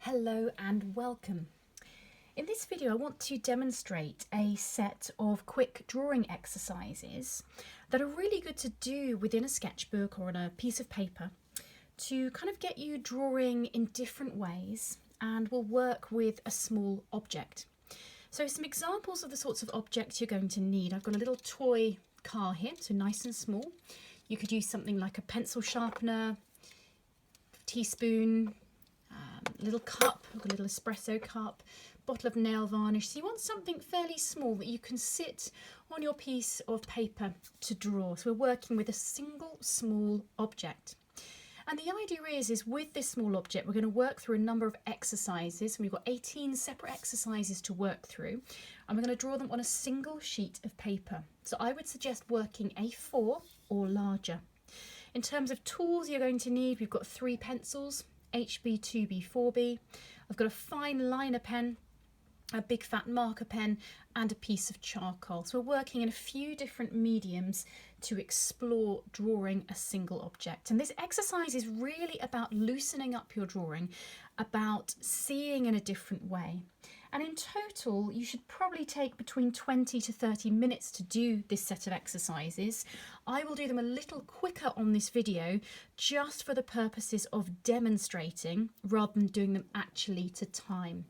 Hello and welcome. In this video I want to demonstrate a set of quick drawing exercises that are really good to do within a sketchbook or on a piece of paper to kind of get you drawing in different ways and will work with a small object. So some examples of the sorts of objects you're going to need. I've got a little toy car here, so nice and small. You could use something like a pencil sharpener, teaspoon, little cup, I've got a little espresso cup, bottle of nail varnish. So you want something fairly small that you can sit on your piece of paper to draw. So we're working with a single small object. And the idea is with this small object, we're going to work through a number of exercises. We've got 18 separate exercises to work through, and we're going to draw them on a single sheet of paper. So I would suggest working A4 or larger. In terms of tools you're going to need, we've got 3 pencils, HB, 2B, 4B. I've got a fine liner pen, a big fat marker pen, and a piece of charcoal. So we're working in a few different mediums to explore drawing a single object. And this exercise is really about loosening up your drawing, about seeing in a different way. And in total, you should probably take between 20 to 30 minutes to do this set of exercises. I will do them a little quicker on this video just for the purposes of demonstrating rather than doing them actually to time.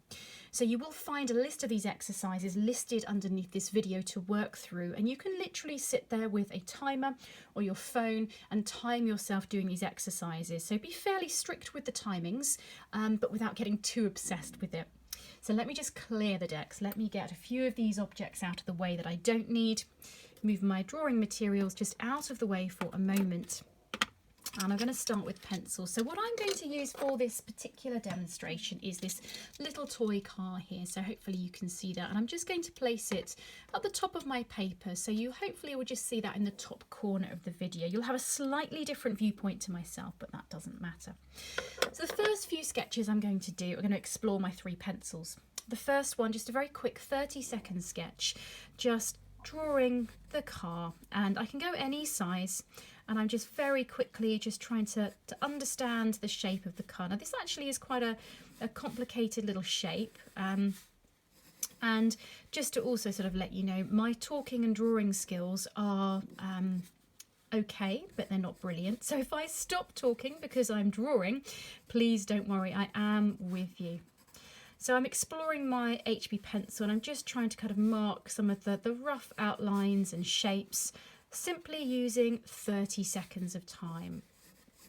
So you will find a list of these exercises listed underneath this video to work through, and you can literally sit there with a timer or your phone and time yourself doing these exercises. So be fairly strict with the timings, but without getting too obsessed with it. So let me just clear the decks. Let me get a few of these objects out of the way that I don't need. Move my drawing materials just out of the way for a moment. And I'm going to start with pencils. So what I'm going to use for this particular demonstration is this little toy car here. So hopefully you can see that. And I'm just going to place it at the top of my paper. So you hopefully will just see that in the top corner of the video. You'll have a slightly different viewpoint to myself, but that doesn't matter. So the first few sketches I'm going to do, I'm going to explore my 3 pencils. The first one, just a very quick 30-second sketch, just drawing the car. And I can go any size. And I'm just very quickly just trying to understand the shape of the car. Now this actually is quite a complicated little shape. And just to also sort of let you know, my talking and drawing skills are okay, but they're not brilliant. So if I stop talking because I'm drawing, please don't worry, I am with you. So I'm exploring my HB pencil and I'm just trying to kind of mark some of the rough outlines and shapes, simply using 30 seconds of time.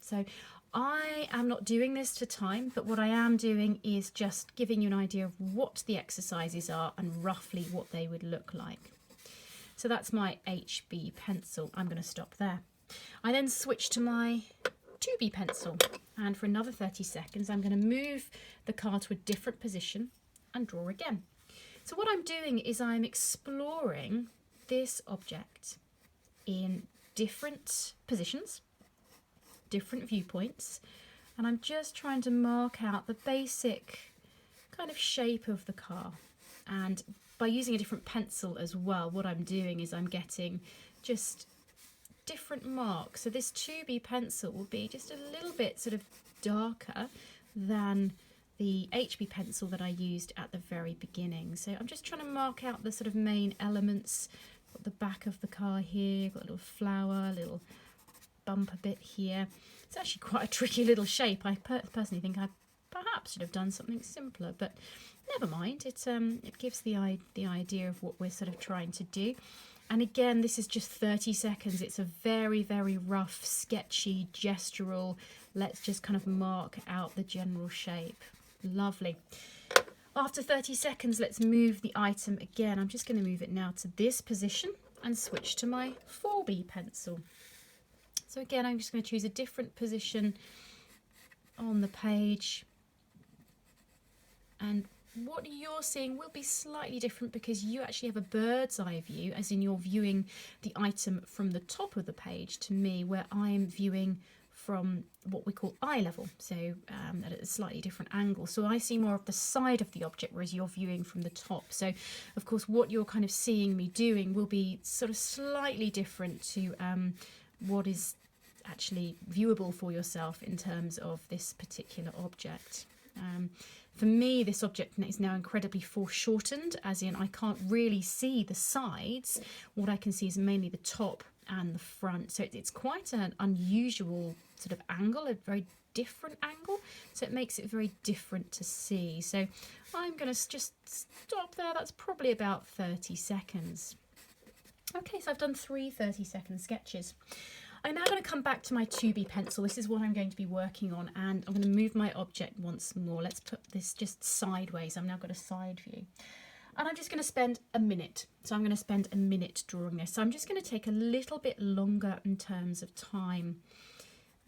So I am not doing this to time, but what I am doing is just giving you an idea of what the exercises are and roughly what they would look like. So that's my HB pencil. I'm going to stop there. I then switch to my 2B pencil, and for another 30 seconds I'm going to move the car to a different position and draw again. So what I'm doing is I'm exploring this object in different positions, different viewpoints, and I'm just trying to mark out the basic kind of shape of the car. And by using a different pencil as well, what I'm doing is I'm getting just different marks. So this 2B pencil will be just a little bit sort of darker than the HB pencil that I used at the very beginning. So I'm just trying to mark out the sort of main elements. Got the back of the car here, got a little flower, a little bumper bit here. It's actually quite a tricky little shape. I personally think I perhaps should have done something simpler, but never mind. It gives the idea of what we're sort of trying to do. And again, this is just 30 seconds. It's a very, very rough, sketchy, gestural. Let's just kind of mark out the general shape. Lovely. After 30 seconds, let's move the item again. I'm just going to move it now to this position and switch to my 4B pencil. So again, I'm just going to choose a different position on the page. And what you're seeing will be slightly different because you actually have a bird's eye view, as in you're viewing the item from the top of the page, to me, where I'm viewing from what we call eye level, so at a slightly different angle. So I see more of the side of the object, whereas you're viewing from the top. So of course what you're kind of seeing me doing will be sort of slightly different to what is actually viewable for yourself in terms of this particular object. For me, this object is now incredibly foreshortened, as in I can't really see the sides. What I can see is mainly the top and the front. So it's quite an unusual sort of angle, a very different angle. So it makes it very different to see. So I'm going to just stop there. That's probably about 30 seconds. Okay, so I've done 3 30-second sketches. I'm now going to come back to my 2B pencil. This is what I'm going to be working on, and I'm going to move my object once more. Let's put this just sideways. I've now got a side view. And I'm just going to spend a minute. So I'm going to spend a minute drawing this. So I'm just going to take a little bit longer in terms of time.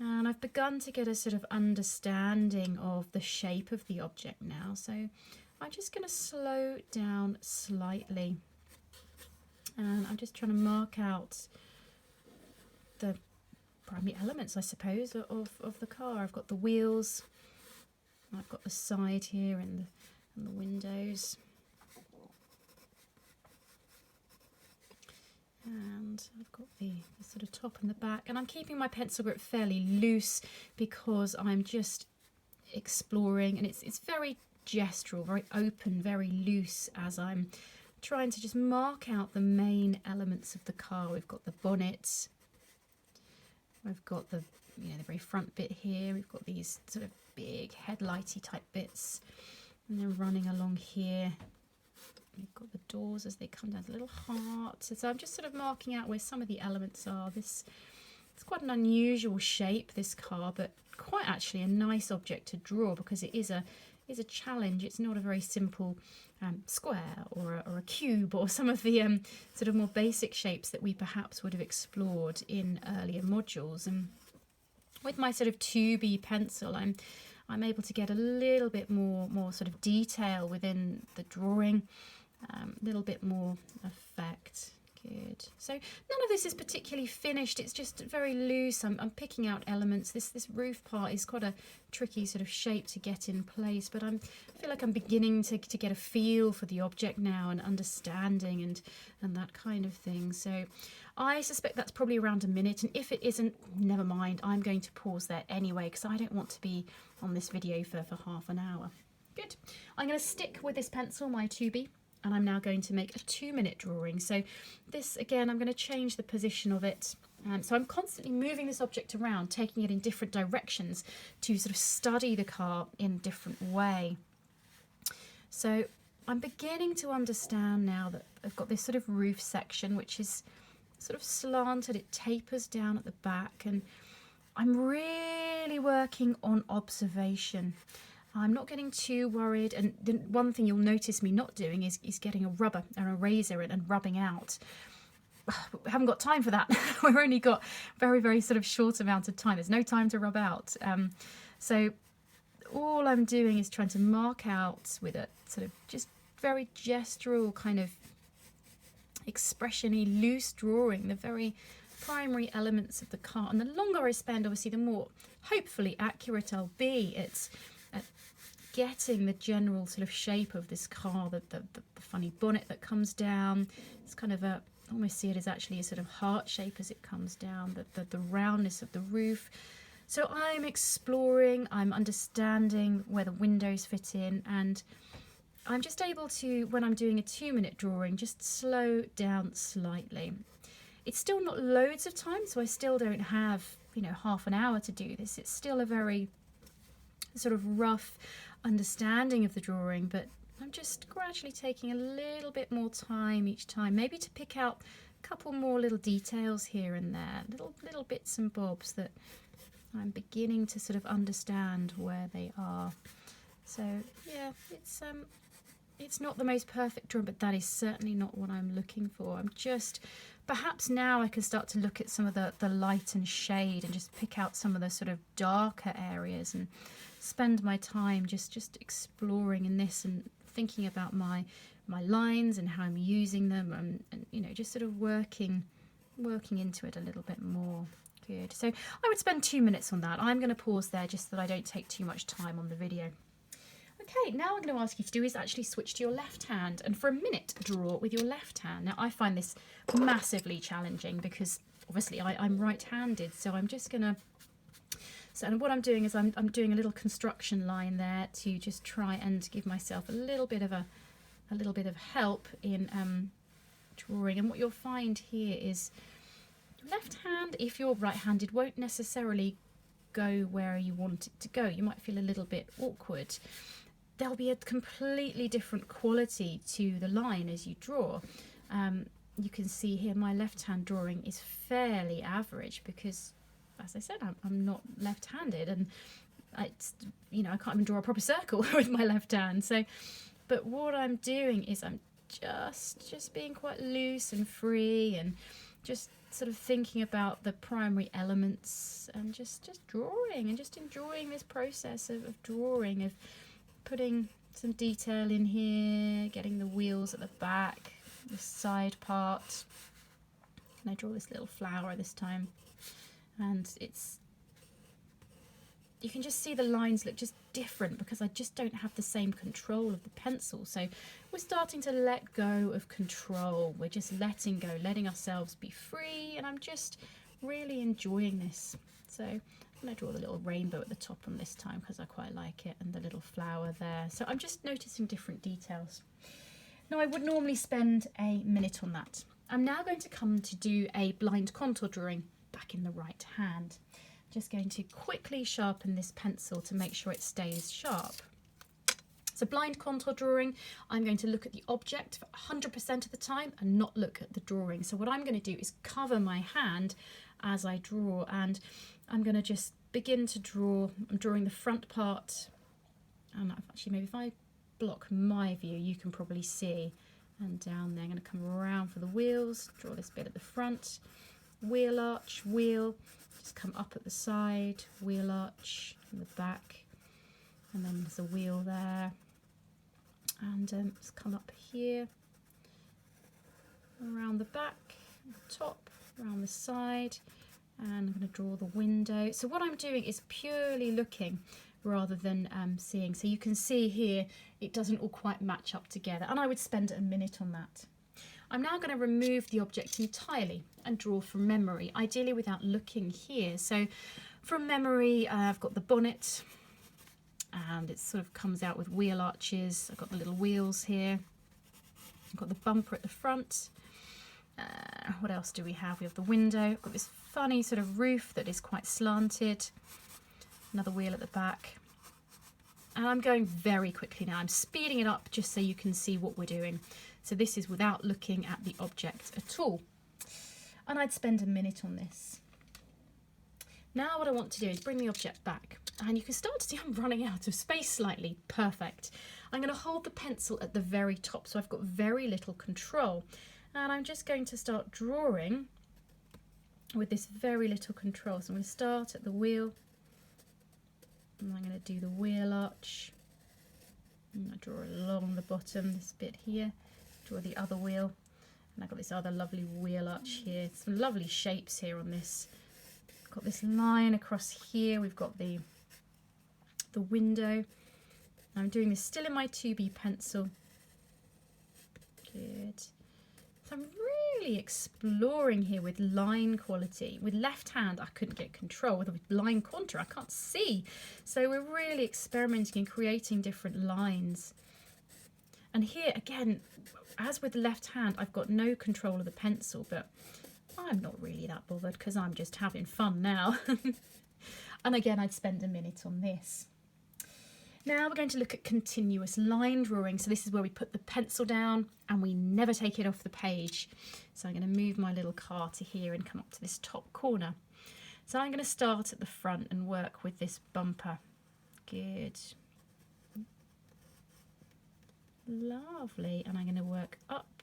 And I've begun to get a sort of understanding of the shape of the object now. So I'm just going to slow down slightly. And I'm just trying to mark out the primary elements, I suppose, of the car. I've got the wheels, I've got the side here and the windows, and I've got the sort of top and the back, and I'm keeping my pencil grip fairly loose because I'm just exploring, and it's very gestural, very open, very loose as I'm trying to just mark out the main elements of the car. We've got the bonnet, we've got the the very front bit here, we've got these sort of big headlighty type bits, and then running along here we've got the doors as they come down, a little heart. So I'm just sort of marking out where some of the elements are. It's quite an unusual shape, this car, but quite actually a nice object to draw because it is a challenge. It's not a very simple square or a cube or some of the sort of more basic shapes that we perhaps would have explored in earlier modules. And with my sort of 2B pencil, I'm able to get a little bit more sort of detail within the drawing, a little bit more effect. Good. So none of this is particularly finished. It's just very loose. I'm picking out elements. This roof part is quite a tricky sort of shape to get in place, but I feel like I'm beginning to get a feel for the object now and understanding and that kind of thing. So I suspect that's probably around a minute, and if it isn't, never mind. I'm going to pause there anyway because I don't want to be on this video for half an hour. Good. I'm going to stick with this pencil, my 2B. And I'm now going to make a 2-minute drawing. So this, again, I'm going to change the position of it. So I'm constantly moving this object around, taking it in different directions to sort of study the car in a different way. So I'm beginning to understand now that I've got this sort of roof section, which is sort of slanted. It tapers down at the back. And I'm really working on observation. I'm not getting too worried, and the one thing you'll notice me not doing is getting a rubber or a razor and rubbing out. We haven't got time for that. We've only got very, very sort of short amount of time. There's no time to rub out. So all I'm doing is trying to mark out with a sort of just very gestural kind of expression-y, loose drawing, the very primary elements of the car. And the longer I spend, obviously, the more hopefully accurate I'll be. It's getting the general sort of shape of this car, the funny bonnet that comes down. It's kind of almost see it as actually a sort of heart shape as it comes down, the roundness of the roof. So I'm exploring, I'm understanding where the windows fit in, and I'm just able to, when I'm doing a 2-minute drawing, just slow down slightly. It's still not loads of time, so I still don't have, half an hour to do this. It's still a very sort of rough understanding of the drawing, but I'm just gradually taking a little bit more time each time, maybe to pick out a couple more little details here and there, little bits and bobs that I'm beginning to sort of understand where they are. So yeah, it's not the most perfect drawing, but that is certainly not what I'm looking for. I'm just, perhaps now I can start to look at some of the light and shade and just pick out some of the sort of darker areas and spend my time just exploring in this and thinking about my lines and how I'm using them, and just sort of working into it a little bit more. Good. So I would spend 2 minutes on that. I'm going to pause there just so that I don't take too much time on the video. Okay, now I'm going to ask you to do is actually switch to your left hand, and for a minute draw with your left hand. Now I find this massively challenging because obviously I'm right-handed, so I'm just going to So, and what I'm doing is I'm doing a little construction line there to just try and give myself a little bit of help in drawing. And what you'll find here is left hand, if you're right-handed, won't necessarily go where you want it to go. You might feel a little bit awkward. There'll be a completely different quality to the line as you draw. You can see here my left-hand drawing is fairly average because, as I said, I'm not left-handed, and I can't even draw a proper circle with my left hand. So, but what I'm doing is I'm just being quite loose and free, and just sort of thinking about the primary elements, and just drawing and just enjoying this process of drawing, of putting some detail in here, getting the wheels at the back, the side part. And I draw this little flower this time, and you can just see the lines look just different because I just don't have the same control of the pencil. So we're starting to let go of control. We're just letting go, letting ourselves be free, and I'm just really enjoying this. So I'm going to draw the little rainbow at the top on this time because I quite like it, and the little flower there. So I'm just noticing different details. Now I would normally spend a minute on that. I'm now going to come to do a blind contour drawing back in the right hand. Just going to quickly sharpen this pencil to make sure it stays sharp. So blind contour drawing, I'm going to look at the object for 100% of the time and not look at the drawing. So what I'm going to do is cover my hand as I draw, and I'm going to just begin to draw. I'm drawing the front part, and actually maybe if I block my view you can probably see, and down there I'm going to come around for the wheels, draw this bit at the front, wheel arch, wheel, just come up at the side, wheel arch in the back, and then there's a wheel there, and just come up here, around the back, the top, around the side, and I'm going to draw the window. So what I'm doing is purely looking rather than seeing. So you can see here it doesn't all quite match up together, and I would spend a minute on that. I'm now going to remove the object entirely and draw from memory, ideally without looking here. So from memory, I've got the bonnet, and it sort of comes out with wheel arches. I've got the little wheels here. I've got the bumper at the front. What else do we have? We have the window. I've got this funny sort of roof that is quite slanted. Another wheel at the back. And I'm going very quickly now. I'm speeding it up just so you can see what we're doing. So this is without looking at the object at all. And I'd spend a minute on this. Now what I want to do is bring the object back. And you can start to see I'm running out of space slightly. Perfect. I'm going to hold the pencil at the very top, so I've got very little control. And I'm just going to start drawing with this very little control. So I'm going to start at the wheel. And I'm going to do the wheel arch. And I draw along the bottom, this bit here. Draw the other wheel. And I've got this other lovely wheel arch here. Some lovely shapes here on this. Got this line across here. We've got the window. I'm doing this still in my 2B pencil. Good. So I'm really exploring here with line quality. With left hand I couldn't get control. With line contour I can't see. So we're really experimenting and creating different lines. And here again, as with the left hand, I've got no control of the pencil, but I'm not really that bothered because I'm just having fun now. And again, I'd spend a minute on this. Now we're going to look at continuous line drawing. So this is where we put the pencil down and we never take it off the page. So I'm going to move my little car to here and come up to this top corner. So I'm going to start at the front and work with this bumper. Good. Lovely. And I'm going to work up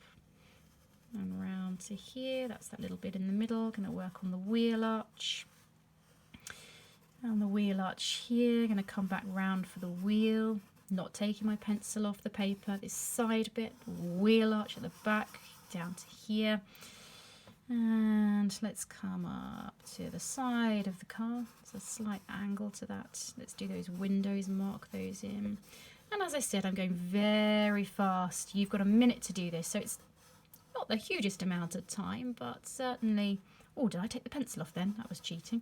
and round to here. That's that little bit in the middle. Going to work on the wheel arch. And the wheel arch here. Going to come back round for the wheel. Not taking my pencil off the paper. This side bit, wheel arch at the back, down to here. And let's come up to the side of the car. There's a slight angle to that. Let's do those windows, mark those in. And as I said, I'm going very fast. You've got a minute to do this, so it's not the hugest amount of time, but certainly Oh, did I take the pencil off then? That was cheating.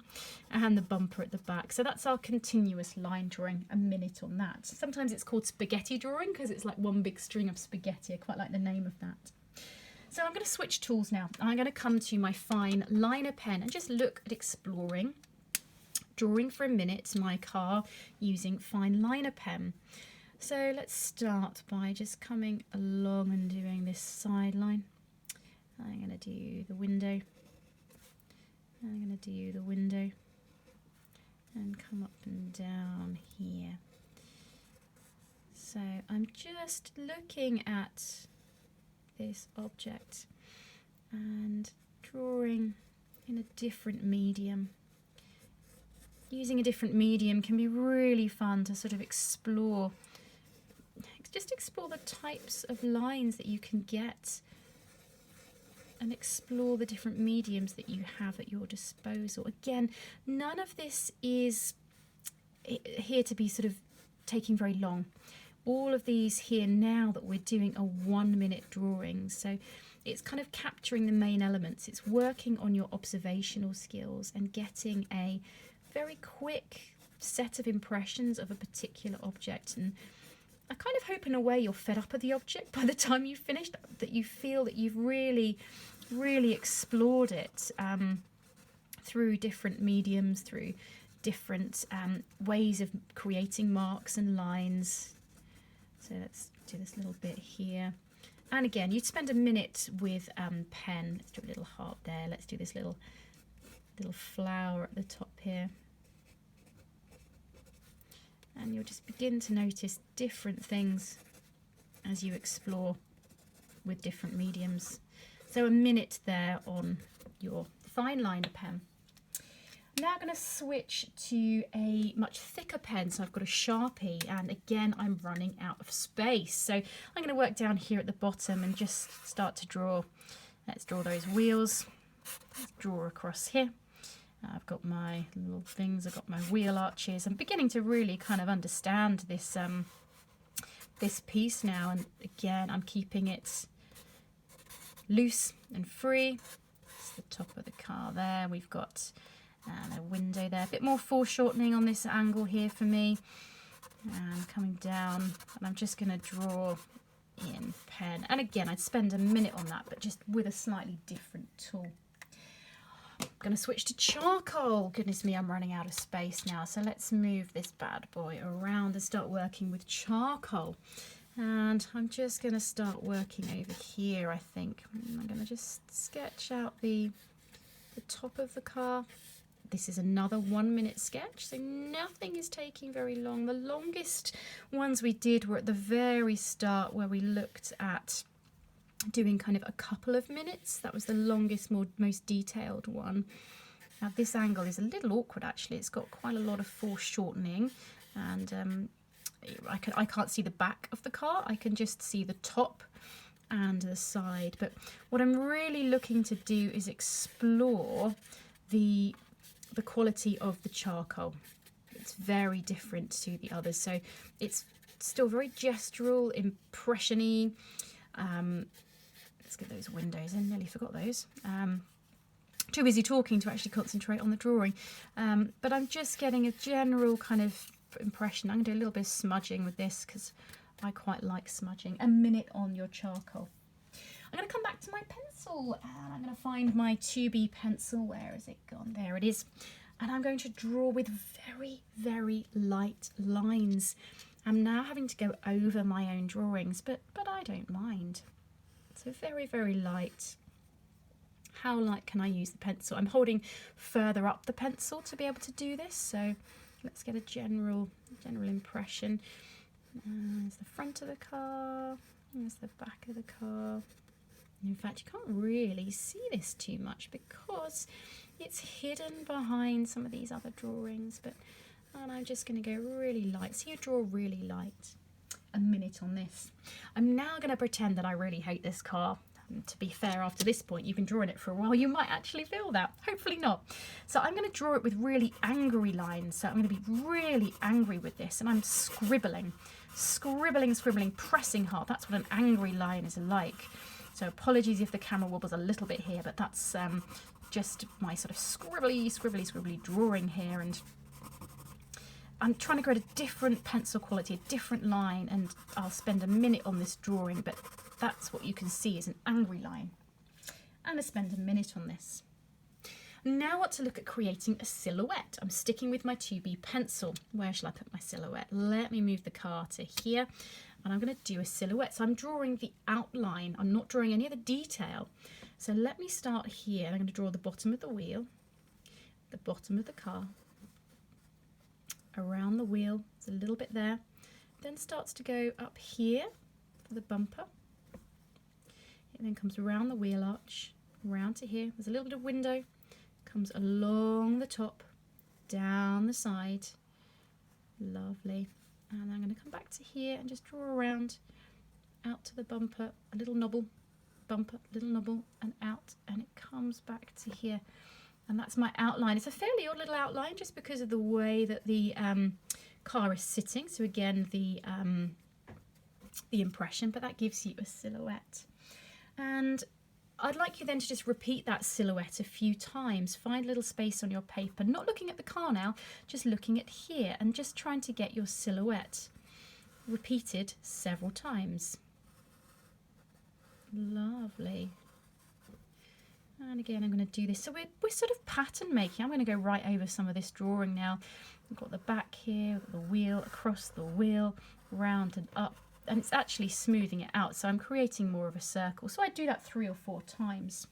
And the bumper at the back. So that's our continuous line drawing, a minute on that. Sometimes it's called spaghetti drawing because it's like one big string of spaghetti. I quite like the name of that. So I'm going to switch tools now. I'm going to come to my fine liner pen and just look at exploring, drawing for a minute my car using fine liner pen. So let's start by just coming along and doing this sideline. I'm going to do the window. I'm going to do the window and come up and down here. So I'm just looking at this object and drawing in a different medium. Using a different medium can be really fun to sort of explore. Just explore the types of lines that you can get and explore the different mediums that you have at your disposal. Again, none of this is here to be sort of taking very long. All of these here now that we're doing are 1 minute drawings. So it's kind of capturing the main elements. It's working on your observational skills and getting a very quick set of impressions of a particular object. And I kind of hope in a way you're fed up with the object by the time you've finished, that you feel that you've really explored it through different mediums, through different ways of creating marks and lines. So let's do this little bit here. And again, you'd spend a minute with pen. Let's do a little heart there. Let's do this little flower at the top here. And you'll just begin to notice different things as you explore with different mediums. So a minute there on your fine liner pen. Now I'm going to switch to a much thicker pen. So I've got a Sharpie, and again I'm running out of space. So I'm going to work down here at the bottom and just start to draw. Let's draw those wheels. Let's draw across here. I've got my little things, I've got my wheel arches. I'm beginning to really kind of understand this this piece now, and again I'm keeping it loose and free. It's the top of the car there. We've got a window there, a bit more foreshortening on this angle here for me, and coming down, and I'm just going to draw in pen. And again, I'd spend a minute on that, but just with a slightly different tool. I'm going to switch to charcoal. Goodness me, I'm running out of space now. So let's move this bad boy around and start working with charcoal. And I'm just going to start working over here, I think. I'm going to just sketch out the top of the car. This is another 1 minute sketch, so nothing is taking very long. The longest ones we did were at the very start, where we looked at doing kind of a couple of minutes. That was the longest, most detailed one. Now this angle is a little awkward actually. It's got quite a lot of foreshortening, and I can't see the back of the car. I can just see the top and the side. But what I'm really looking to do is explore the quality of the charcoal. It's very different to the others, so it's still very gestural, impression-y. Let's get those windows in, nearly forgot those. Too busy talking to actually concentrate on the drawing, but I'm just getting a general kind of impression. I'm going to do a little bit of smudging with this because I quite like smudging. A minute on your charcoal. I'm going to come back to my pencil, and I'm going to find my 2B pencil. Where has it gone? There it is. And I'm going to draw with very, very light lines. I'm now having to go over my own drawings, but I don't mind. So very, very light. How light can I use the pencil? I'm holding further up the pencil to be able to do this. So let's get a general impression. There's the front of the car. There's the back of the car. In fact, you can't really see this too much because it's hidden behind some of these other drawings. And I'm just going to go really light. So you draw really light. A minute on this. I'm now going to pretend that I really hate this car. To be fair, after this point, you've been drawing it for a while. You might actually feel that. Hopefully not. So I'm going to draw it with really angry lines. So I'm going to be really angry with this. And I'm scribbling, pressing hard. That's what an angry line is like. So apologies if the camera wobbles a little bit here, but that's just my sort of scribbly drawing here, and I'm trying to create a different pencil quality, a different line, and I'll spend a minute on this drawing, but that's what you can see is an angry line. And I spend a minute on this. Now I want to look at creating a silhouette. I'm sticking with my 2B pencil. Where shall I put my silhouette? Let me move the car to here, and I'm going to do a silhouette. So I'm drawing the outline. I'm not drawing any of the detail. So let me start here. I'm going to draw the bottom of the wheel, the bottom of the car, around the wheel, there's a little bit there, then starts to go up here for the bumper. It then comes around the wheel arch, around to here, there's a little bit of window, comes along the top, down the side, lovely, and I'm going to come back to here and just draw around, out to the bumper, a little knobble, bumper, little knobble, and out, and it comes back to here. And that's my outline. It's a fairly odd little outline just because of the way that the car is sitting. So again, the impression, but that gives you a silhouette. And I'd like you then to just repeat that silhouette a few times. Find a little space on your paper, not looking at the car now, just looking at here and just trying to get your silhouette repeated several times. Lovely. And again, I'm going to do this. So we're sort of pattern making. I'm going to go right over some of this drawing now. We've got the back here, we've got the wheel, across the wheel, round and up. And it's actually smoothing it out. So I'm creating more of a circle. So I do that 3 or 4 times.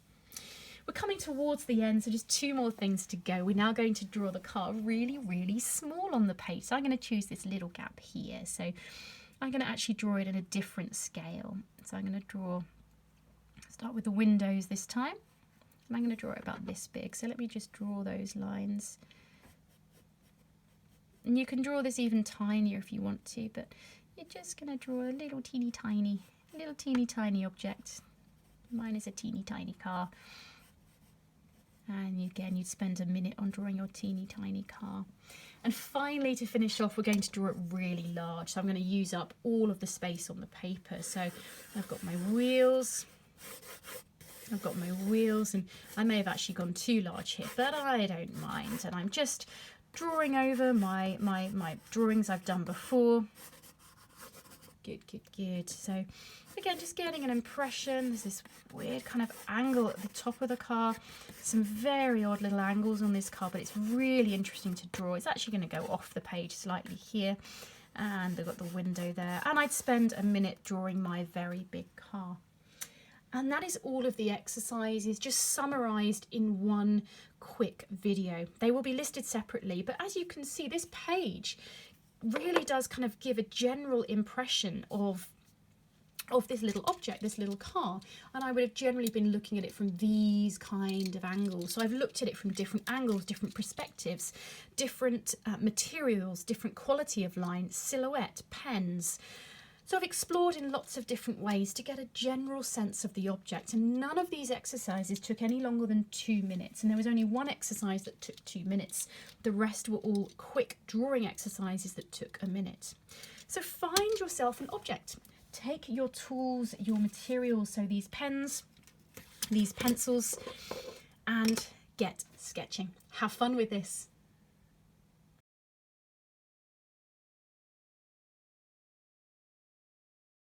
We're coming towards the end, so just 2 more things to go. We're now going to draw the car really, really small on the page. So I'm going to choose this little gap here. So I'm going to actually draw it at a different scale. So I'm going to start with the windows this time. And I'm going to draw it about this big. So let me just draw those lines. And you can draw this even tinier if you want to, but you're just going to draw a little teeny tiny object. Mine is a teeny tiny car. And again, you'd spend a minute on drawing your teeny tiny car. And finally, to finish off, we're going to draw it really large. So I'm going to use up all of the space on the paper. So I've got my wheels. And I may have actually gone too large here, but I don't mind. And I'm just drawing over my drawings I've done before. Good. So again, just getting an impression. There's this weird kind of angle at the top of the car. Some very odd little angles on this car, but it's really interesting to draw. It's actually going to go off the page slightly here. And they've got the window there. And I'd spend a minute drawing my very big car. And that is all of the exercises just summarised in one quick video. They will be listed separately, but as you can see, this page really does kind of give a general impression of this little object, this little car. And I would have generally been looking at it from these kind of angles. So I've looked at it from different angles, different perspectives, different materials, different quality of line, silhouette, pens. So I've explored in lots of different ways to get a general sense of the object, and none of these exercises took any longer than 2 minutes, and there was only one exercise that took 2 minutes. The rest were all quick drawing exercises that took a minute. So find yourself an object. Take your tools, your materials, so these pens, these pencils, and get sketching. Have fun with this.